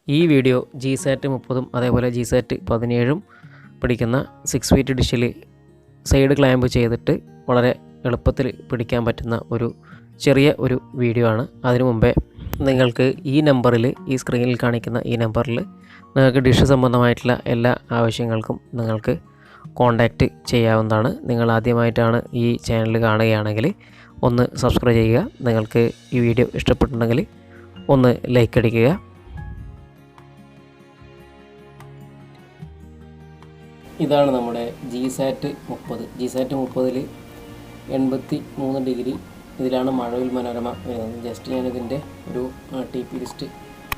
ഈ video GSAT 30 അതേപോലെ GSAT 17 പിടിക്കുന്ന 6 ഫീറ്റ് ഡിഷിൽ സൈഡ് ക്ലാമ്പ് ചെയ്തിട്ട് വളരെ എളുപ്പത്തിൽ പിടിക്കാൻ പറ്റുന്ന ഒരു ചെറിയ ഒരു വീഡിയോ ആണ്. അതിനു മുമ്പേ നിങ്ങൾക്ക് ഈ നമ്പറിൽ, ഈ സ്ക്രീനിൽ കാണിക്കുന്ന ഈ നമ്പറിൽ നിങ്ങൾക്ക് ഡിഷ് സംബന്ധമായിട്ടുള്ള എല്ലാ ആവശ്യങ്ങൾക്കും നിങ്ങൾക്ക് കോൺടാക്റ്റ് ചെയ്യാവുന്നതാണ്. നിങ്ങൾ ആദ്യമായിട്ടാണ് ഈ ചാനൽ കാണുകയാണെങ്കിൽ ഒന്ന് സബ്സ്ക്രൈബ് ചെയ്യുക. നിങ്ങൾക്ക് ഈ വീഡിയോ ഇഷ്ടപ്പെട്ടിട്ടുണ്ടെങ്കിൽ ഒന്ന് ലൈക്ക് അടിക്കുക. ഇതാണ് നമ്മുടെ GSAT 30. GSAT 30ൽ 83 ഡിഗ്രി ഇതിലാണ് മഴവിൽ മനോരമ വരുന്നത്. ജസ്റ്റ് ഞാനിതിൻ്റെ ഒരു TP ലിസ്റ്റ്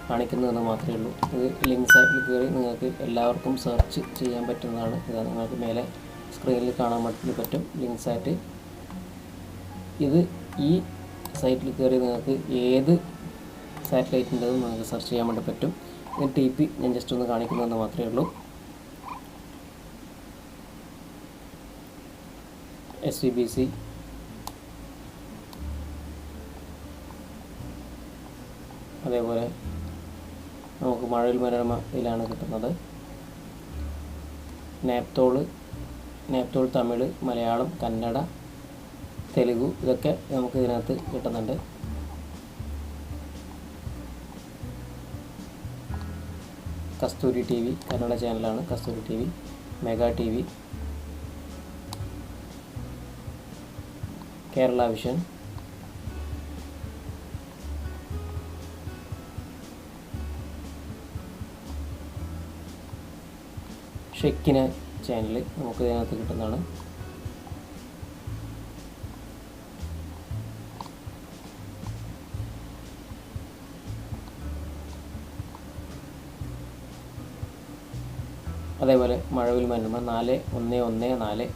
കാണിക്കുന്നതെന്ന് മാത്രമേ ഉള്ളൂ. ഇത് ലിങ്ക്സ് ആപ്പിൽ കയറി നിങ്ങൾക്ക് എല്ലാവർക്കും സെർച്ച് ചെയ്യാൻ പറ്റുന്നതാണ്. ഇത് നിങ്ങൾക്ക് മേലെ സ്ക്രീനിൽ കാണാൻ പറ്റും ലിങ്ക്സ് ആയിട്ട്. ഇത് ഈ സൈറ്റിൽ കയറി നിങ്ങൾക്ക് ഏത് സാറ്റലൈറ്റിൻ്റെതും നിങ്ങൾക്ക് സെർച്ച് ചെയ്യാൻ വേണ്ടി പറ്റും. ഇത് TP ഞാൻ ജസ്റ്റ് ഒന്ന് കാണിക്കുന്നതെന്ന് മാത്രമേ ഉള്ളൂ. SVBC, അതേപോലെ നമുക്ക് മഴവിൽ മനോരമ ഇതിലാണ് കിട്ടുന്നത്. നാപ്തോൾ തമിഴ്, മലയാളം, കന്നഡ, തെലുഗു ഇതൊക്കെ നമുക്ക് ഇതിനകത്ത് കിട്ടുന്നുണ്ട്. കസ്തൂരി TV കന്നഡ ചാനലാണ്. കസ്തൂരി TV, mega TV, Kerala vision, Shekinah channel നമുക്ക് ഇതിനകത്ത് കിട്ടുന്നതാണ്. അതേപോലെ മഴവിൽ മനോരമ 4114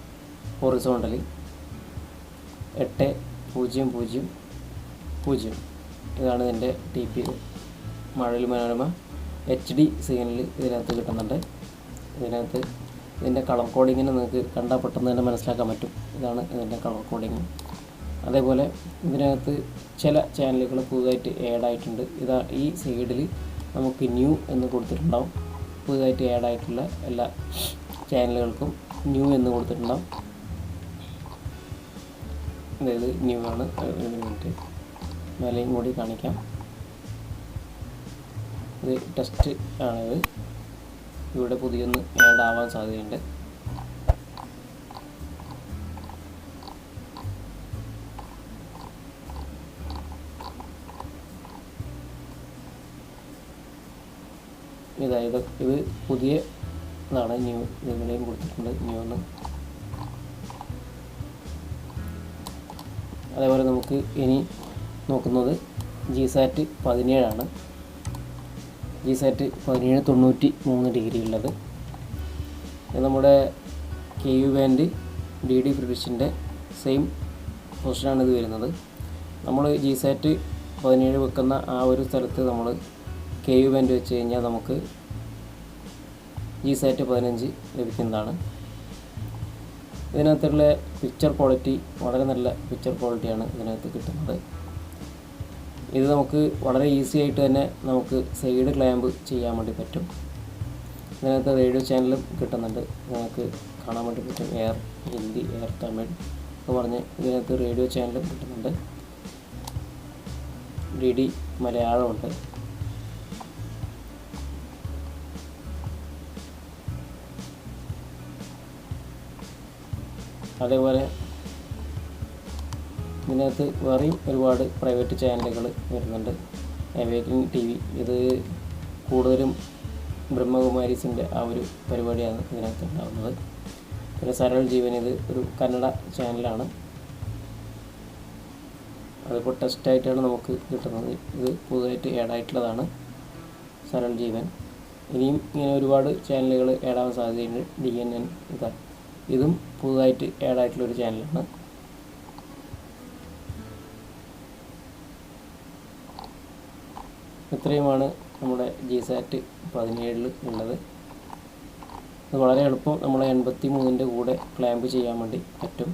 ഹൊറിസോണ്ടലി 8000. ഇതാണ് ഇതിൻ്റെ TP. Mazhavil Manorama HD signal ഇതിനകത്ത് കിട്ടുന്നുണ്ട്. ഇതിൻ്റെ കളർ കോഡിങ്ങിന് നിങ്ങൾക്ക് കണ്ടാൽ പെട്ടെന്ന് തന്നെ മനസ്സിലാക്കാൻ പറ്റും. ഇതാണ് ഇതിൻ്റെ കളർ കോഡിങ്. അതേപോലെ ഇതിനകത്ത് ചില ചാനലുകൾ പുതുതായിട്ട് ആഡായിട്ടുണ്ട്. ഈ സൈഡിൽ നമുക്ക് ന്യൂ എന്ന് കൊടുത്തിട്ടുണ്ടാവും. പുതുതായിട്ട് ആഡായിട്ടുള്ള എല്ലാ ചാനലുകൾക്കും ന്യൂ എന്ന് കൊടുത്തിട്ടുണ്ടാവും. അതായത് ന്യൂ ആണ്. ഒരു മിനിറ്റ് മേലെയും കൂടി കാണിക്കാം. ഇത് ടെസ്റ്റ് ആണിത്. ഇവിടെ പുതിയൊന്ന് ആഡ് ആവാൻ സാധ്യതയുണ്ട്. ഇത് പുതിയ ഇതാണ്. ന്യൂ ഇവിടെയും കൊടുത്തിട്ടുണ്ട് ന്യൂ എന്ന്. അതേപോലെ നമുക്ക് ഇനി നോക്കുന്നത് GSAT 17 ആണ്. GSAT 17 93 ഡിഗ്രി ഉള്ളത്. ഇത് നമ്മുടെ KU ബാൻഡ് DD ഫ്രീഡിഷിൻ്റെ സെയിം പൊസിഷനാണ് ഇത് വരുന്നത്. നമ്മൾ GSAT 17 വെക്കുന്ന ആ ഒരു സ്ഥലത്ത് നമ്മൾ KU ബാൻഡ് വെച്ച് കഴിഞ്ഞാൽ നമുക്ക് GSAT 15 ലഭിക്കുന്നതാണ്. ഇതിനകത്തുള്ള പിക്ചർ ക്വാളിറ്റി വളരെ നല്ല പിക്ചർ ക്വാളിറ്റിയാണ് ഇതിനകത്ത് കിട്ടുന്നത്. ഇത് നമുക്ക് വളരെ ഈസി ആയിട്ട് തന്നെ നമുക്ക് സൈഡ് ക്ലാമ്പ് ചെയ്യാൻ വേണ്ടി പറ്റും. ഇതിനകത്ത് റേഡിയോ ചാനലും കിട്ടുന്നുണ്ട്. നിങ്ങൾക്ക് കാണാൻ വേണ്ടി പറ്റും. എയർ ഹിന്ദി, എയർ തമിഴ് എന്ന് പറഞ്ഞ് ഇതിനകത്ത് റേഡിയോ ചാനലും കിട്ടുന്നുണ്ട്. DD മലയാളമുണ്ട്. അതേപോലെ ഇതിനകത്ത് വേറെയും ഒരുപാട് പ്രൈവറ്റ് ചാനലുകൾ വരുന്നുണ്ട്. അവേക്കനിങ് TV ഇത് കൂടുതലും ബ്രഹ്മകുമാരീസിൻ്റെ ആ ഒരു പരിപാടിയാണ് ഇതിനകത്ത് ഉണ്ടാകുന്നത്. പിന്നെ സരൾ ജീവൻ ഇത് ഒരു കന്നഡ ചാനലാണ്. അതിപ്പോൾ ടെസ്റ്റായിട്ടാണ് നമുക്ക് കിട്ടുന്നത്. ഇത് പുതുതായിട്ട് ആഡായിട്ടുള്ളതാണ് സരൾ ജീവൻ. ഇനിയും ഇങ്ങനെ ഒരുപാട് ചാനലുകൾ ആഡാവാൻ സാധ്യതയുണ്ട്. DNN ഇതും പുതുതായിട്ട് ആഡായിട്ടുള്ളൊരു ചാനലാണ്. ഇത്രയുമാണ് നമ്മുടെ GSAT 17 ഉള്ളത്. ഇത് വളരെ എളുപ്പം നമ്മളെ 83ൻ്റെ കൂടെ ക്ലാമ്പ് ചെയ്യാൻ വേണ്ടി പറ്റും.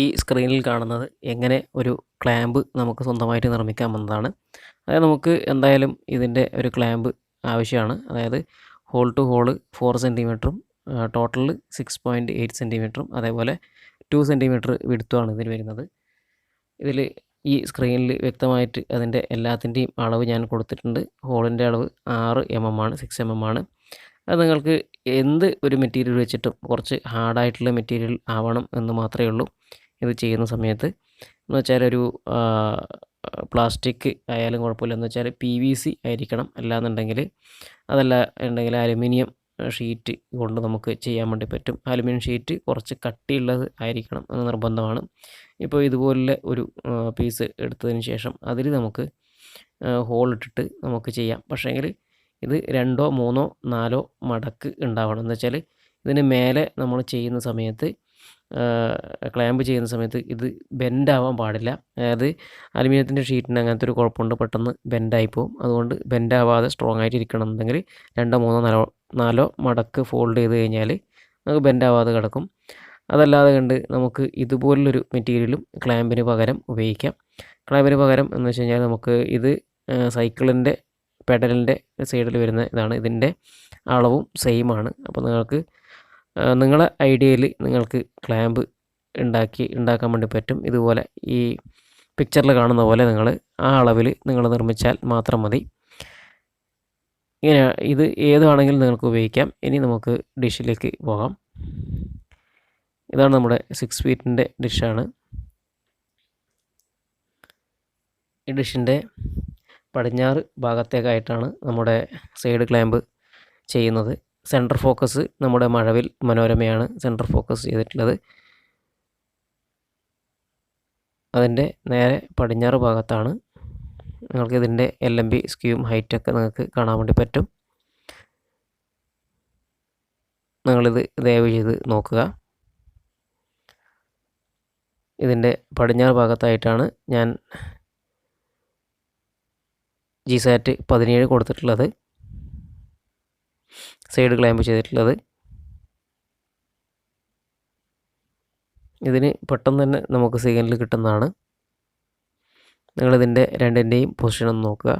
ഈ സ്ക്രീനിൽ കാണുന്നത് എങ്ങനെ ഒരു ക്ലാമ്പ് നമുക്ക് സ്വന്തമായിട്ട് നിർമ്മിക്കാമെന്നതാണ്. അതായത് നമുക്ക് എന്തായാലും ഇതിൻ്റെ ഒരു ക്ലാമ്പ് ആവശ്യമാണ്. അതായത് ഹോൾ ടു ഹോള് 4 സെൻറ്റിമീറ്ററും ടോട്ടൽ 6.8 സെൻറ്റിമീറ്ററും അതേപോലെ 2 സെൻറ്റിമീറ്റർ വിഡ്ത്തുമാണ് ഇതിന് വരുന്നത്. ഇതിൽ ഈ സ്ക്രീനിൽ വ്യക്തമായിട്ട് അതിൻ്റെ എല്ലാത്തിൻ്റെയും അളവ് ഞാൻ കൊടുത്തിട്ടുണ്ട്. ഹോളിൻ്റെ അളവ് 6 mm ആണ്, 6 mm ആണ്. അത് നിങ്ങൾക്ക് എന്ത് ഒരു മെറ്റീരിയൽ വെച്ചിട്ടും കുറച്ച് ഹാർഡായിട്ടുള്ള മെറ്റീരിയൽ ആവണം എന്ന് മാത്രമേ ഉള്ളൂ ഇത് ചെയ്യുന്ന സമയത്ത്. എന്ന് വെച്ചാൽ ഒരു പ്ലാസ്റ്റിക് ആയാലും കുഴപ്പമില്ല. എന്ന് വെച്ചാൽ PVC ആയിരിക്കണം. അല്ലാന്നുണ്ടെങ്കിൽ അതല്ല ഉണ്ടെങ്കിൽ അലുമിനിയം ഷീറ്റ് കൊണ്ട് നമുക്ക് ചെയ്യാൻ വേണ്ടി പറ്റും. അലുമിനിയം ഷീറ്റ് കുറച്ച് കട്ടിയുള്ളത് ആയിരിക്കണം എന്ന് നിർബന്ധമാണ്. ഇപ്പോൾ ഇതുപോലുള്ള ഒരു പീസ് എടുത്തതിന് ശേഷം അതിൽ നമുക്ക് ഹോൾ ഇട്ടിട്ട് നമുക്ക് ചെയ്യാം. പക്ഷേങ്കിൽ ഇത് 2, 3, 4 മടക്ക് ഉണ്ടാവണം. എന്ന് വെച്ചാൽ ഇതിന് മേലെ നമ്മൾ ചെയ്യുന്ന സമയത്ത് ക്ലാമ്പ് ചെയ്യുന്ന സമയത്ത് ഇത് ബെൻഡാവാൻ പാടില്ല. അതായത് അലുമിനിയത്തിൻ്റെ ഷീറ്റിന് അങ്ങനത്തെ ഒരു കുഴപ്പമുണ്ട്, പെട്ടെന്ന് ബെൻഡായി പോകും. അതുകൊണ്ട് ബെൻഡാവാതെ സ്ട്രോങ് ആയിട്ട് ഇരിക്കണം എന്നുണ്ടെങ്കിൽ 2, 3, 4 മടക്ക് ഫോൾഡ് ചെയ്ത് കഴിഞ്ഞാൽ നമുക്ക് ബെൻഡാവാതെ കിടക്കും. അതല്ലാതെ കണ്ട് നമുക്ക് ഇതുപോലുള്ളൊരു മെറ്റീരിയലും ക്ലാമ്പിന് പകരം ഉപയോഗിക്കാം. ക്ലാമ്പിന് പകരം എന്ന് വെച്ച് കഴിഞ്ഞാൽ നമുക്ക് ഇത് സൈക്കിളിൻ്റെ പെഡലിൻ്റെ സൈഡിൽ വരുന്ന ഇതാണ്. ഇതിൻ്റെ അളവും സെയിം ആണ്. അപ്പോൾ നിങ്ങൾക്ക് നിങ്ങളെ ഐഡിയയിൽ നിങ്ങൾക്ക് ക്ലാമ്പ് ഉണ്ടാക്കാൻ വേണ്ടി പറ്റും. ഇതുപോലെ ഈ പിക്ചറിൽ കാണുന്ന പോലെ നിങ്ങൾ ആ അളവിൽ നിങ്ങൾ നിർമ്മിച്ചാൽ മാത്രം മതി. ഇങ്ങനെ ഇത് ഏതാണെങ്കിലും നിങ്ങൾക്ക് ഉപയോഗിക്കാം. ഇനി നമുക്ക് ഡിഷിലേക്ക് പോകാം. ഇതാണ് നമ്മുടെ 6 ഫീറ്റിൻ്റെ ഡിഷാണ്. ഈ ഡിഷിൻ്റെ പടിഞ്ഞാറ് ഭാഗത്തേക്കായിട്ടാണ് നമ്മുടെ സൈഡ് ക്ലാമ്പ് ചെയ്യുന്നത്. സെൻറ്റർ ഫോക്കസ് നമ്മുടെ മഴവിൽ മനോരമയാണ് സെൻറ്റർ ഫോക്കസ് ചെയ്തിട്ടുള്ളത്. അതിൻ്റെ നേരെ പടിഞ്ഞാറ് ഭാഗത്താണ്. നിങ്ങൾക്ക് ഇതിൻ്റെ LMB സ്ക്യൂവും ഹൈറ്റൊക്കെ നിങ്ങൾക്ക് കാണാൻ വേണ്ടി പറ്റും. നിങ്ങളിത് ദയവ് ചെയ്ത് നോക്കുക. ഇതിൻ്റെ പടിഞ്ഞാറ് ഭാഗത്തായിട്ടാണ് ഞാൻ GSAT 17 കൊടുത്തിട്ടുള്ളത്, സൈഡ് ക്ലാമ്പ് ചെയ്തിട്ടുള്ളത്. ഇതിന് പെട്ടെന്ന് തന്നെ നമുക്ക് സെക്കൻഡിൽ കിട്ടുന്നതാണ്. നിങ്ങളിതിൻ്റെ രണ്ടിൻ്റെയും പൊസിഷൻ ഒന്ന് നോക്കുക.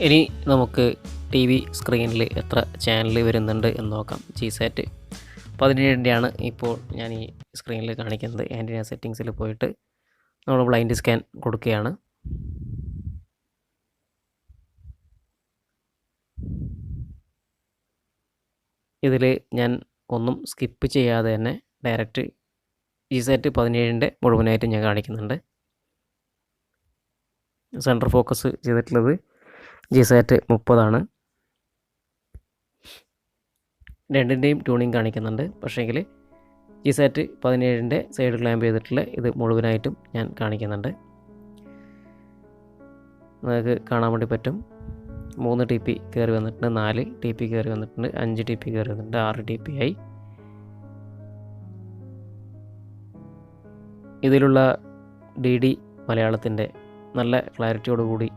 ഇനി നമുക്ക് ടി വി സ്ക്രീനിൽ എത്ര ചാനൽ വരുന്നുണ്ട് എന്ന് നോക്കാം. ജിസാറ്റ് 17-ൻ്റെയാണ് ഇപ്പോൾ ഞാൻ ഈ സ്ക്രീനിൽ കാണിക്കുന്നത്. ആൻറ്റിന സെറ്റിങ്സിൽ പോയിട്ട് നമ്മൾ ബ്ലൈൻഡ് സ്കാൻ കൊടുക്കുകയാണ്. ഇതിൽ ഞാൻ ഒന്നും സ്കിപ്പ് ചെയ്യാതെ തന്നെ ഡയറക്റ്റ് ജിസാറ്റ് 17-ൻ്റെ മുഴുവനായിട്ട് ഞാൻ കാണിക്കുന്നുണ്ട്. സെൻറ്റർ ഫോക്കസ് ചെയ്തിട്ടുള്ളത് ജിസാറ്റ് 30 രണ്ടിൻ്റെയും ട്യൂണിങ് കാണിക്കുന്നുണ്ട്. പക്ഷേങ്കിൽ ജിസാറ്റ് 17-ൻ്റെ സൈഡ് ക്ലാമ്പ് ചെയ്തിട്ടുള്ള ഇത് മുഴുവനായിട്ടും ഞാൻ കാണിക്കുന്നുണ്ട്. നിങ്ങൾക്ക് കാണാൻ വേണ്ടി പറ്റും. 3 TP കയറി വന്നിട്ടുണ്ട്, 4 TP കയറി വന്നിട്ടുണ്ട്, 5 TP കയറി വന്നിട്ടുണ്ട്, 6 TP ആയി. ഇതിലുള്ള DD മലയാളത്തിൻ്റെ നല്ല ക്ലാരിറ്റിയോടുകൂടി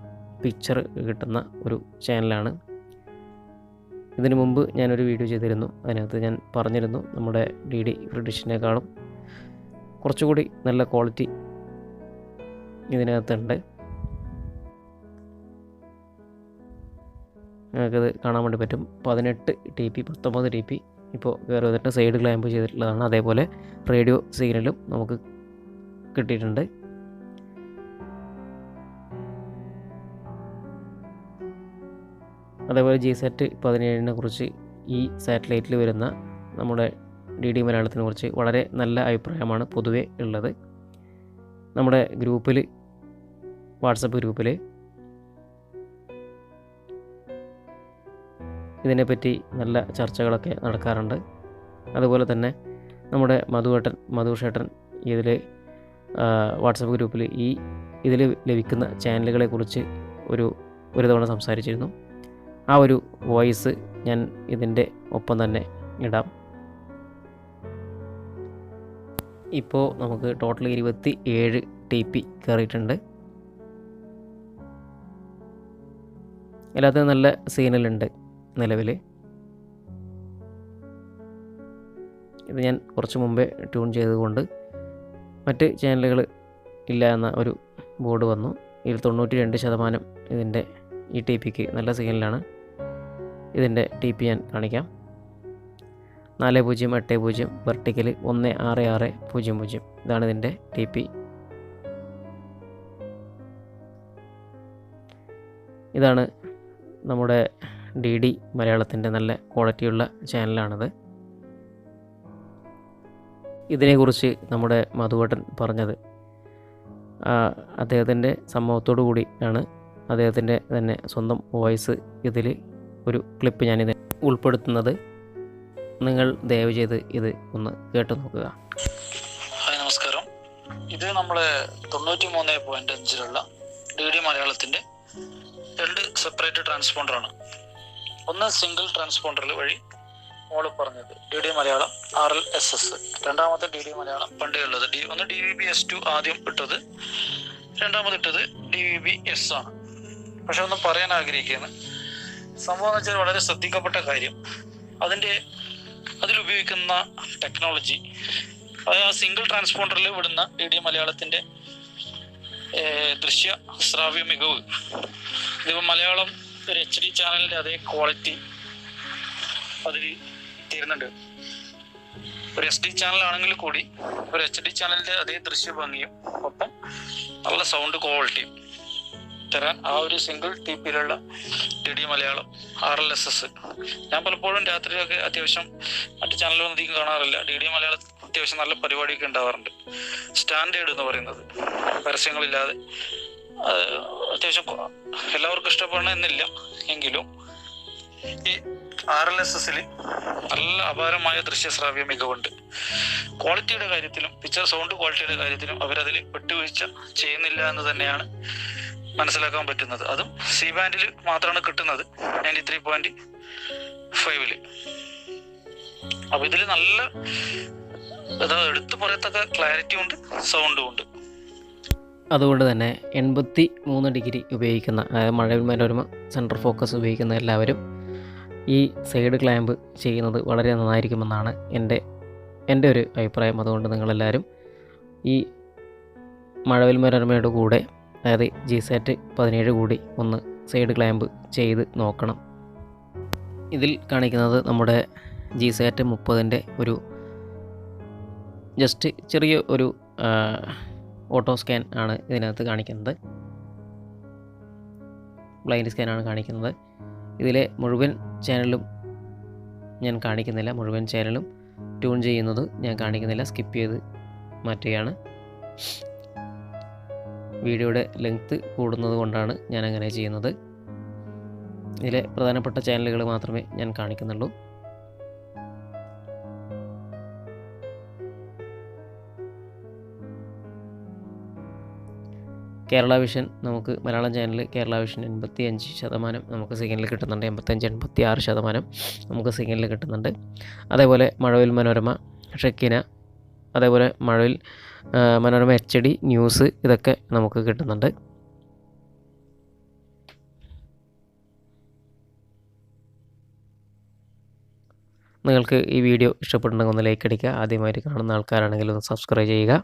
പിക്ചർ കിട്ടുന്ന ഒരു ചാനലാണ്. ഇതിനു മുമ്പ് ഞാനൊരു വീഡിയോ ചെയ്തിരുന്നു. അതിനകത്ത് ഞാൻ പറഞ്ഞിരുന്നു നമ്മുടെ DD ഡിഷിനേക്കാളും കുറച്ചുകൂടി നല്ല ക്വാളിറ്റി ഇതിനകത്തുണ്ട്. നിങ്ങൾക്കത് കാണാൻ വേണ്ടി പറ്റും. 18 TP 19 TP ഇപ്പോൾ കയറി വന്നിട്ട് സൈഡ് ക്ലാമ്പ് ചെയ്തിട്ടുള്ളതാണ്. അതേപോലെ റേഡിയോ സിഗ്നലും നമുക്ക് കിട്ടിയിട്ടുണ്ട്. അതേപോലെ ജിസാറ്റ് 17-നെ കുറിച്ച് ഈ സാറ്റലൈറ്റിൽ വരുന്ന നമ്മുടെ DD മലയാളത്തിനെ കുറിച്ച് വളരെ നല്ല അഭിപ്രായമാണ് പൊതുവെ ഉള്ളത്. നമ്മുടെ ഗ്രൂപ്പിൽ, വാട്സപ്പ് ഗ്രൂപ്പിൽ ഇതിനെപ്പറ്റി നല്ല ചർച്ചകളൊക്കെ നടക്കാറുണ്ട്. അതുപോലെ തന്നെ നമ്മുടെ മധുഷേട്ടൻ ഇതിൽ വാട്സപ്പ് ഗ്രൂപ്പിൽ ഇതിൽ ലഭിക്കുന്ന ചാനലുകളെക്കുറിച്ച് ഒരു തവണ സംസാരിച്ചിരുന്നു. ആ ഒരു വോയിസ് ഞാൻ ഇതിൻ്റെ ഒപ്പം തന്നെ ഇടാം. ഇപ്പോൾ നമുക്ക് ടോട്ടൽ 27 TP കയറിയിട്ടുണ്ട്. എല്ലാത്തിനും നല്ല സിഗ്നലുണ്ട് നിലവിൽ. ഇത് ഞാൻ കുറച്ച് മുമ്പേ ട്യൂൺ ചെയ്തുകൊണ്ട് മറ്റ് ചാനലുകൾ ഇല്ല എന്ന ഒരു ബോർഡ് വന്നു. ഇതിൽ 92% ഇതിൻ്റെ ഈ TPക്ക് നല്ല സിഗ്നലാണ്. ഇതിൻ്റെ TP ഞാൻ കാണിക്കാം. 4080 വെർട്ടിക്കൽ 16600. ഇതാണ് ഇതിൻ്റെ TP. ഇതാണ് നമ്മുടെ DD മലയാളത്തിൻ്റെ നല്ല ക്വാളിറ്റിയുള്ള ചാനലാണിത്. ഇതിനെക്കുറിച്ച് നമ്മുടെ മധുവേട്ടൻ പറഞ്ഞത് അദ്ദേഹത്തിൻ്റെ സമ്മതത്തോടു കൂടിയാണ്. അദ്ദേഹത്തിൻ്റെ തന്നെ സ്വന്തം വോയിസ് ഇതിൽ ഒരു ക്ലിപ്പ് ഞാനിത് ഉൾപ്പെടുത്തുന്നത്. നിങ്ങൾ ദയവ് ചെയ്ത് ഇത് ഒന്ന് കേട്ടു നോക്കുക. ഹായ്, നമസ്കാരം. ഇത് നമ്മൾ 93.5 DD മലയാളത്തിൻ്റെ 2 സെപ്പറേറ്റ് ട്രാൻസ്പോണ്ടറാണ്. ഒന്ന് സിംഗിൾ ട്രാൻസ്പോണ്ടറിൽ വഴി മോള് പറഞ്ഞത് DD മലയാളം RLSS, രണ്ടാമത്തെ DD മലയാളം പണ്ടേ ഉള്ളത് ഒന്ന് DVB-S2 ആദ്യം ഇട്ടത്, രണ്ടാമത് ഇട്ടത് DVB-S ആണ്. പക്ഷെ ഒന്ന് പറയാൻ ആഗ്രഹിക്കുകയാണ്. സംഭവം എന്ന് വെച്ചാൽ വളരെ ശ്രദ്ധിക്കപ്പെട്ട കാര്യം, അതിലുപയോഗിക്കുന്ന ടെക്നോളജി, ആ സിംഗിൾ ട്രാൻസ്പോണ്ടറിൽ വിടുന്ന DD മലയാളത്തിൻ്റെ ദൃശ്യ ശ്രാവ്യ മികവ്. ഇതിപ്പോൾ മലയാളം ഒരു HD ചാനലിൻ്റെ അതേ ക്വാളിറ്റി അതിൽ തരുന്നുണ്ട്. ഒരു SD ചാനലാണെങ്കിൽ കൂടി ഒരു HD ചാനലിൻ്റെ അതേ ദൃശ്യ ഭംഗിയും ഒപ്പം നല്ല സൗണ്ട് ക്വാളിറ്റിയും തരാൻ ആ ഒരു സിംഗിൾ TPയിലുള്ള DD മലയാളം RLSS. ഞാൻ പലപ്പോഴും രാത്രിയിലൊക്കെ അത്യാവശ്യം മറ്റു ചാനലൊന്നും അധികം കാണാറില്ല. DD മലയാളം അത്യാവശ്യം നല്ല പരിപാടിയൊക്കെ ഉണ്ടാവാറുണ്ട്. സ്റ്റാൻഡേർഡ് എന്ന് പറയുന്നത് പരസ്യങ്ങളില്ലാതെ അത്യാവശ്യം എല്ലാവർക്കും ഇഷ്ടപ്പെടണം എന്നില്ല എങ്കിലും ഈ RLSS-ൽ നല്ല അപാരമായ ദൃശ്യശ്രാവ്യ മികവുണ്ട്. ക്വാളിറ്റിയുടെ കാര്യത്തിലും പിക്ചർ സൗണ്ട് ക്വാളിറ്റിയുടെ കാര്യത്തിലും അവരതിൽ വിട്ടുവീഴ്ച ചെയ്യുന്നില്ല എന്ന് തന്നെയാണ് മനസ്സിലാക്കാൻ പറ്റുന്നത്. അതും C ബാൻഡിൽ മാത്രമാണ് കിട്ടുന്നത്, 93.5-ല്. അപ്പൊ ഇതിൽ നല്ല എടുത്തു പറയത്തക്ക ക്ലാരിറ്റി ഉണ്ട്, സൗണ്ടും ഉണ്ട്. അതുകൊണ്ട് തന്നെ 83 ഡിഗ്രി ഉപയോഗിക്കുന്ന, അതായത് മഴവിൽ മനോരമ സെൻട്രൽ ഫോക്കസ് ഉപയോഗിക്കുന്ന എല്ലാവരും ഈ സൈഡ് ക്ലാമ്പ് ചെയ്യുന്നത് വളരെ നന്നായിരിക്കുമെന്നാണ് എൻ്റെ ഒരു അഭിപ്രായം. അതുകൊണ്ട് നിങ്ങളെല്ലാവരും ഈ മഴവിൽ മനോരമയുടെ കൂടെ, അതായത് ജിസാറ്റ് 17 കൂടി ഒന്ന് സൈഡ് ക്ലാമ്പ് ചെയ്ത് നോക്കണം. ഇതിൽ കാണിക്കുന്നത് നമ്മുടെ GSAT 30ൻ്റെ ഒരു ജസ്റ്റ് ചെറിയ ഒരു ഓട്ടോ സ്കാൻ ആണ് ഇതിനകത്ത് കാണിക്കുന്നത്. ബ്ലൈൻഡ് സ്കാനാണ് കാണിക്കുന്നത്. ഇതിലെ മുഴുവൻ ചാനലും ഞാൻ കാണിക്കുന്നില്ല. മുഴുവൻ ചാനലും ട്യൂൺ ചെയ്യുന്നത് ഞാൻ കാണിക്കുന്നില്ല, സ്കിപ്പ് ചെയ്ത് മാറ്റുകയാണ്. വീഡിയോയുടെ ലെങ്ത്ത് കൂടുന്നത് കൊണ്ടാണ് ഞാൻ അങ്ങനെ ചെയ്യുന്നത്. ഇതിലെ പ്രധാനപ്പെട്ട ചാനലുകൾ മാത്രമേ ഞാൻ കാണിക്കുന്നുള്ളൂ. കേരള വിഷൻ നമുക്ക് മലയാളം ചാനൽ കേരള വിഷൻ 85% നമുക്ക് സിഗ്നൽ കിട്ടുന്നുണ്ട്. 85-86% നമുക്ക് സിഗ്നൽ കിട്ടുന്നുണ്ട്. അതേപോലെ മഴവിൽ മനോരമ, ഷെക്കിന, അതേപോലെ മഴവിൽ മനോരമ HD ന്യൂസ് ഇതൊക്കെ നമുക്ക് കിട്ടുന്നുണ്ട്. നിങ്ങൾക്ക് ഈ വീഡിയോ ഇഷ്ടപ്പെട്ടുണ്ടെങ്കിൽ ഒന്ന് ലൈക്ക് അടിക്കുക. ആദ്യമായിട്ട് കാണുന്ന ആൾക്കാരാണെങ്കിൽ ഒന്ന് സബ്സ്ക്രൈബ് ചെയ്യുക.